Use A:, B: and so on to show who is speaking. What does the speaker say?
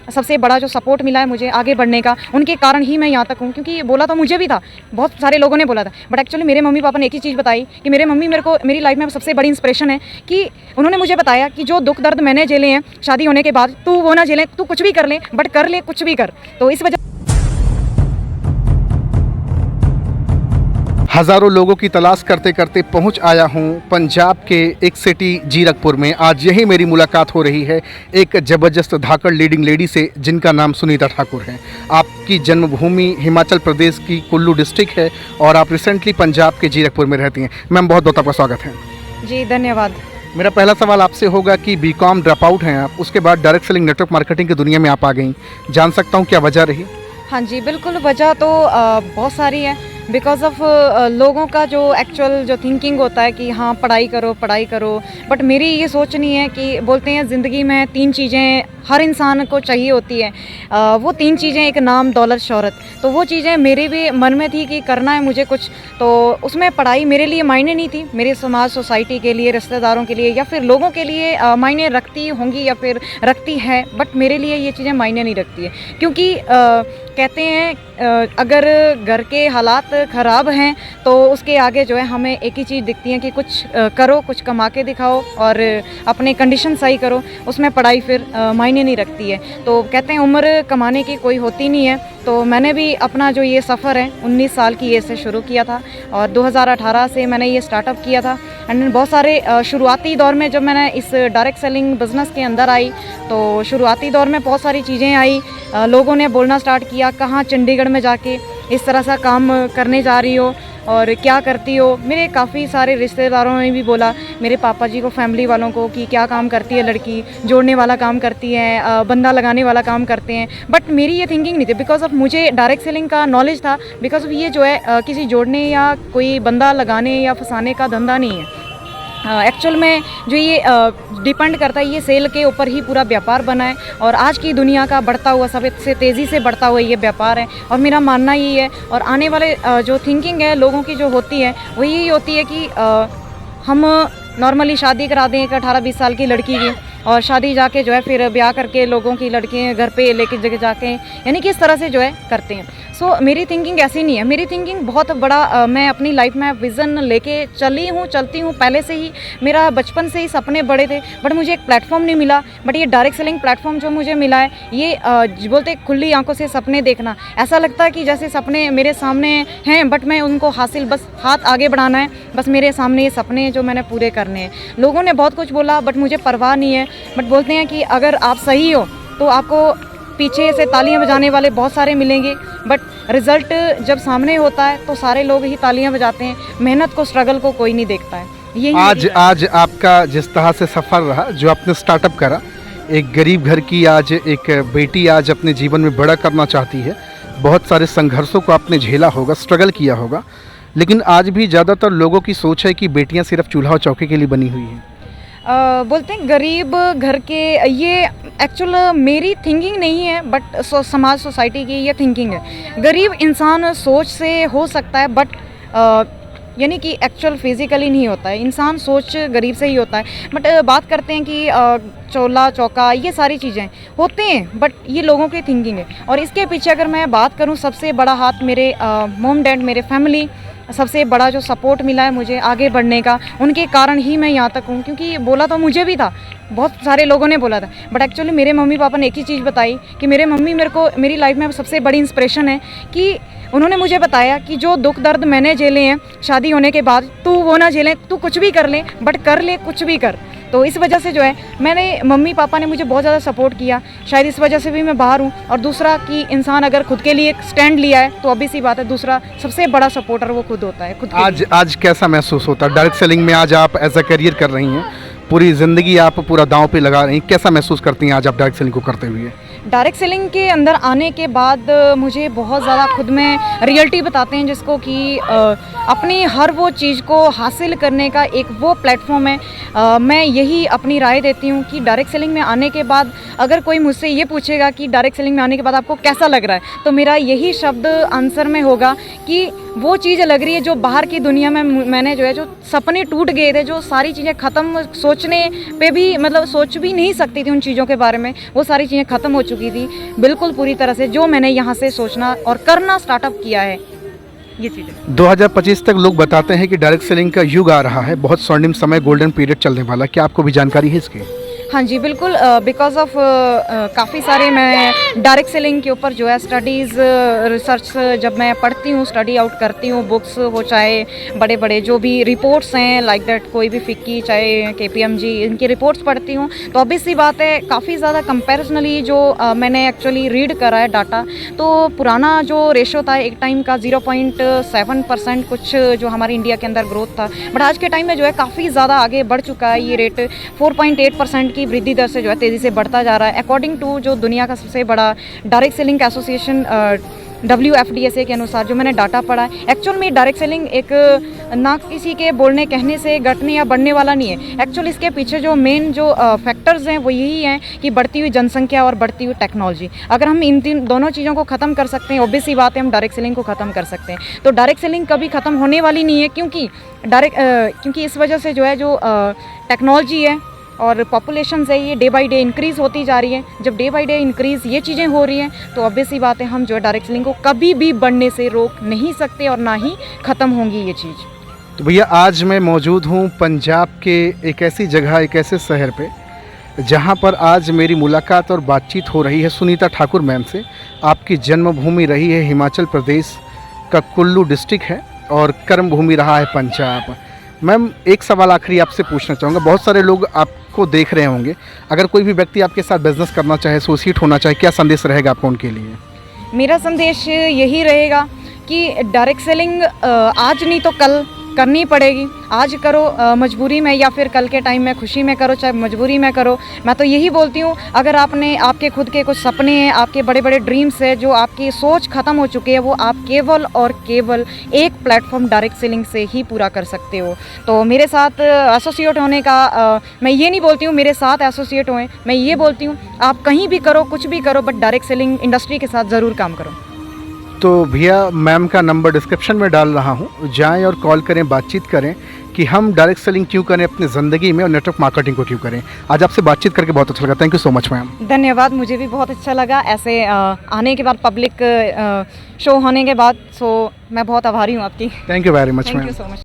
A: सबसे बड़ा जो सपोर्ट मिला है मुझे आगे बढ़ने का, उनके कारण ही मैं यहाँ तक हूँ। क्योंकि ये बोला तो मुझे भी था, बहुत सारे लोगों ने बोला था, बट एक्चुअली मेरे मम्मी पापा ने एक ही चीज़ बताई कि मेरे मम्मी मेरे को मेरी लाइफ में सबसे बड़ी इंस्पिरेशन है कि उन्होंने मुझे बताया कि जो दुख दर्द मैंने झेले हैं शादी होने के बाद, तू वो ना झेले, तू कुछ भी कर ले, बट कर ले, कुछ भी कर। तो इस वजह
B: हज़ारों लोगों की तलाश करते करते पहुंच आया हूं पंजाब के एक सिटी जीरकपुर में। आज यही मेरी मुलाकात हो रही है एक ज़बरदस्त धाकड़ लीडिंग लेडी से जिनका नाम सुनीता ठाकुर है। आपकी जन्मभूमि हिमाचल प्रदेश की कुल्लू डिस्ट्रिक्ट है और आप रिसेंटली पंजाब के जीरकपुर में रहती हैं। मैम, बहुत बहुत आपका स्वागत है।
A: जी धन्यवाद।
B: मेरा पहला सवाल आपसे होगा कि बीकॉम ड्रॉप आउट हैं आप, उसके बाद डायरेक्ट सेलिंग नेटवर्क मार्केटिंग की दुनिया में आप आ गई, जान सकता हूँ क्या वजह रही?
A: हाँ जी, बिल्कुल, वजह तो बहुत सारी है। बिकॉज ऑफ लोगों का जो एक्चुअल जो थिंकिंग होता है कि हाँ पढ़ाई करो, बट मेरी ये सोच नहीं है कि बोलते हैं ज़िंदगी में 3 चीज़ें हर इंसान को चाहिए होती है। वो 3 चीज़ें, एक नाम, दौलत, शोहरत। तो वो चीज़ें मेरे भी मन में थी कि करना है मुझे कुछ, तो उसमें पढ़ाई मेरे लिए मायने नहीं थी। मेरे समाज, सोसाइटी के लिए, रिश्तेदारों के लिए या फिर लोगों के लिए मायने रखती होंगी या फिर रखती है, बट मेरे लिए ये चीज़ें मायने नहीं रखती है। क्योंकि कहते हैं अगर घर के हालात ख़राब हैं तो उसके आगे जो है हमें एक ही चीज़ दिखती है कि कुछ करो, कुछ कमा के दिखाओ और अपने कंडीशन सही करो, उसमें पढ़ाई फिर मायने नहीं रखती है। तो कहते हैं उम्र कमाने की कोई होती नहीं है। तो मैंने भी अपना जो ये सफ़र है 19 साल की एज से शुरू किया था और 2018 से मैंने ये स्टार्टअप किया था। एंड बहुत सारे शुरुआती दौर में जब मैंने इस डायरेक्ट सेलिंग बिज़नेस के अंदर आई तो शुरुआती दौर में बहुत सारी चीज़ें आई। लोगों ने बोलना स्टार्ट किया, कहाँ चंडीगढ़ में जाके इस तरह सा काम करने जा रही हो और क्या करती हो। मेरे काफ़ी सारे रिश्तेदारों ने भी बोला, मेरे पापा जी को, फैमिली वालों को, कि क्या काम करती है लड़की, जोड़ने वाला काम करती है, बंदा लगाने वाला काम करते हैं। बट मेरी ये थिंकिंग नहीं थी, बिकॉज ऑफ मुझे डायरेक्ट सेलिंग का नॉलेज था। बिकॉज ऑफ ये जो है किसी जोड़ने या कोई बंदा लगाने या फंसाने का धंधा नहीं है। एक्चुअल में जो ये डिपेंड करता है, ये सेल के ऊपर ही पूरा व्यापार बना है और आज की दुनिया का बढ़ता हुआ, सबसे तेज़ी से बढ़ता हुआ ये व्यापार है। और मेरा मानना यही है और आने वाले जो थिंकिंग है लोगों की जो होती है वो यही होती है कि हम नॉर्मली शादी करा दें एक 18-20 साल की लड़की की और शादी जाके जो है फिर ब्याह करके लोगों की लड़कियाँ घर पे लेके जगह जाके, यानी कि इस तरह से जो है करते हैं। सो मेरी थिंकिंग ऐसी नहीं है। मेरी थिंकिंग बहुत बड़ा मैं अपनी लाइफ में विज़न लेके चलती हूँ। पहले से ही मेरा बचपन से ही सपने बड़े थे, बट मुझे एक प्लेटफॉर्म नहीं मिला। बट ये डायरेक्ट सेलिंग प्लेटफॉर्म जो मुझे मिला है, ये बोलते खुली आंखों से सपने देखना। ऐसा लगता है कि जैसे सपने मेरे सामने हैं, बट मैं उनको हासिल, बस हाथ आगे बढ़ाना है, बस मेरे सामने ये सपने जो मैंने पूरे करने हैं। लोगों ने बहुत कुछ बोला बट मुझे परवाह नहीं है। बट बोलते हैं कि अगर आप सही हो तो आपको पीछे से तालियां बजाने वाले बहुत सारे मिलेंगे, बट रिज़ल्ट जब सामने होता है तो सारे लोग ही तालियां बजाते हैं। मेहनत को, स्ट्रगल को कोई नहीं देखता है। यही
B: आज आपका जिस तरह से सफ़र रहा, जो आपने स्टार्टअप करा, एक गरीब घर की आज एक बेटी आज अपने जीवन में बड़ा करना चाहती है। बहुत सारे संघर्षों को आपने झेला होगा, स्ट्रगल किया होगा, लेकिन आज भी ज़्यादातर लोगों की सोच है कि बेटियां सिर्फ चूल्हा और चौके के लिए बनी हुई हैं।
A: बोलते हैं गरीब घर के, ये एक्चुअल मेरी थिंकिंग नहीं है, बट समाज, सोसाइटी की ये थिंकिंग है। गरीब इंसान सोच से हो सकता है, बट यानी कि एक्चुअल फिज़िकली नहीं होता है। इंसान सोच गरीब से ही होता है। बट बात करते हैं कि चोला चौका ये सारी चीज़ें होते हैं, बट ये लोगों की थिंकिंग है। और इसके पीछे अगर मैं बात करूं, सबसे बड़ा हाथ मेरे मॉम डैड, मेरे फैमिली, सबसे बड़ा जो सपोर्ट मिला है मुझे आगे बढ़ने का, उनके कारण ही मैं यहाँ तक हूँ। क्योंकि बोला तो मुझे भी था, बहुत सारे लोगों ने बोला था, बट एक्चुअली मेरे मम्मी पापा ने एक ही चीज़ बताई कि मेरे मम्मी मेरे को मेरी लाइफ में सबसे बड़ी इंस्पिरेशन है कि उन्होंने मुझे बताया कि जो दुख दर्द मैंने झेले हैं शादी होने के बाद, तू वो ना झेले, तू कुछ भी कर ले, बट कर ले, कुछ भी कर। तो इस वजह से जो है मैंने, मम्मी पापा ने मुझे बहुत ज़्यादा सपोर्ट किया। शायद इस वजह से भी मैं बाहर हूँ। और दूसरा कि इंसान अगर खुद के लिए एक स्टैंड लिया है तो अभी सी बात है, दूसरा सबसे बड़ा सपोर्टर वो खुद होता है, खुद के लिए।
B: आज कैसा महसूस होता है डायरेक्ट सेलिंग में? आज आप एज अ करियर कर रही हैं, पूरी ज़िंदगी आप पूरा दांव पे लगा रही हैं, कैसा महसूस करती हैं आज आप डायरेक्ट सेलिंग को करते हुए?
A: डायरेक्ट सेलिंग के अंदर आने के बाद मुझे बहुत ज़्यादा खुद में रियलिटी बताते हैं, जिसको कि अपनी हर वो चीज़ को हासिल करने का एक वो प्लेटफॉर्म है। मैं यही अपनी राय देती हूँ कि डायरेक्ट सेलिंग में आने के बाद अगर कोई मुझसे ये पूछेगा कि डायरेक्ट सेलिंग में आने के बाद आपको कैसा लग रहा है, तो मेरा यही शब्द आंसर में होगा कि वो चीज़ लग रही है जो बाहर की दुनिया में मैंने जो है, जो सपने टूट गए थे, जो सारी चीज़ें ख़त्म सोच सोचने पे भी मतलब सोच भी नहीं सकती थी उन चीज़ों के बारे में, वो सारी चीज़ें ख़त्म हो चुकी थी बिल्कुल पूरी तरह से, जो मैंने यहाँ से सोचना और करना स्टार्टअप किया है ये चीज़ें।
B: 2025 तक लोग बताते हैं कि डायरेक्ट सेलिंग का युग आ रहा है, बहुत स्वर्णिम समय, गोल्डन पीरियड चलने वाला है। क्या आपको भी जानकारी है इसकी?
A: हाँ जी बिल्कुल, बिकॉज ऑफ काफ़ी सारे मैं डायरेक्ट सेलिंग के ऊपर जो है स्टडीज़ रिसर्च जब मैं पढ़ती हूँ, स्टडी आउट करती हूँ, बुक्स हो चाहे बड़े बड़े जो भी रिपोर्ट्स हैं लाइक दैट, कोई भी फिक्की चाहे KPMG, इनकी रिपोर्ट्स पढ़ती हूँ, तो ऑब्वियस सी बात है काफ़ी ज़्यादा कंपैरिजनली जो मैंने एक्चुअली रीड करा है डाटा, तो पुराना जो रेशो था एक टाइम का 0.7% कुछ जो हमारे इंडिया के अंदर ग्रोथ था, बट आज के टाइम में जो है काफ़ी ज़्यादा आगे बढ़ चुका है। ये रेट 4.8% की वृद्धि दर से जो है तेज़ी से बढ़ता जा रहा है, अकॉर्डिंग टू जो दुनिया का सबसे बड़ा डायरेक्ट सेलिंग एसोसिएशन WFDSA के अनुसार जो मैंने डाटा पढ़ा है। एक्चुअल में डायरेक्ट सेलिंग एक ना किसी के बोलने कहने से घटने या बढ़ने वाला नहीं है। एक्चुअल इसके पीछे जो मेन जो फैक्टर्स हैं वो यही हैं कि बढ़ती हुई जनसंख्या और बढ़ती हुई टेक्नोलॉजी। अगर हम इन दोनों चीज़ों को ख़त्म कर सकते हैं, ऑब्वियस सी बात है हम डायरेक्ट सेलिंग को ख़त्म कर सकते हैं। तो डायरेक्ट सेलिंग कभी ख़त्म होने वाली नहीं है, क्योंकि इस वजह से जो है जो टेक्नोलॉजी है और पॉपुलेशन है ये डे बाय डे इंक्रीज़ होती जा रही है। जब डे बाय डे इंक्रीज़ ये चीज़ें हो रही हैं तो ऑब्वियस सी बात है हम जो है डायरेक्ट सेलिंग को कभी भी बढ़ने से रोक नहीं सकते और ना ही ख़त्म होंगी ये चीज़।
B: तो भैया आज मैं मौजूद हूँ पंजाब के एक ऐसी जगह, एक ऐसे शहर पे जहाँ पर आज मेरी मुलाकात और बातचीत हो रही है सुनीता ठाकुर मैम से। आपकी जन्मभूमि रही है हिमाचल प्रदेश का कुल्लू डिस्ट्रिक्ट है और कर्म भूमि रहा है पंजाब। मैम एक सवाल आखिरी आपसे पूछना चाहूँगा, बहुत सारे लोग आपको देख रहे होंगे, अगर कोई भी व्यक्ति आपके साथ बिजनेस करना चाहे, एसोसिएट होना चाहे, क्या संदेश रहेगा आपको उनके लिए?
A: मेरा संदेश यही रहेगा कि डायरेक्ट सेलिंग आज नहीं तो कल करनी पड़ेगी। आज करो मजबूरी में, या फिर कल के टाइम में खुशी में करो, चाहे मजबूरी में करो। मैं तो यही बोलती हूँ, अगर आपके खुद के कुछ सपने हैं, आपके बड़े बड़े ड्रीम्स है, जो आपकी सोच ख़त्म हो चुकी है, वो आप केवल और केवल एक प्लेटफॉर्म डायरेक्ट सेलिंग से ही पूरा कर सकते हो। तो मेरे साथ एसोसिएट होने का मैं ये नहीं बोलती हूँ मेरे साथ एसोसिएट होएं, मैं ये बोलती हूँ आप कहीं भी करो, कुछ भी करो, बट डायरेक्ट सेलिंग इंडस्ट्री के साथ ज़रूर काम करो।
B: तो भैया मैम का नंबर डिस्क्रिप्शन में डाल रहा हूँ, जाएं और कॉल करें, बातचीत करें कि हम डायरेक्ट सेलिंग क्यों करें अपनी ज़िंदगी में और नेटवर्क मार्केटिंग को क्यों करें। आज आपसे बातचीत करके बहुत अच्छा लगा, thank you so much ma'am.
A: धन्यवाद, मुझे भी बहुत अच्छा लगा ऐसे आने के बाद, पब्लिक शो होने के बाद। सो मैं बहुत आभारी हूँ आपकी।
B: Thank you very much
A: thank
B: ma'am.
A: You so much.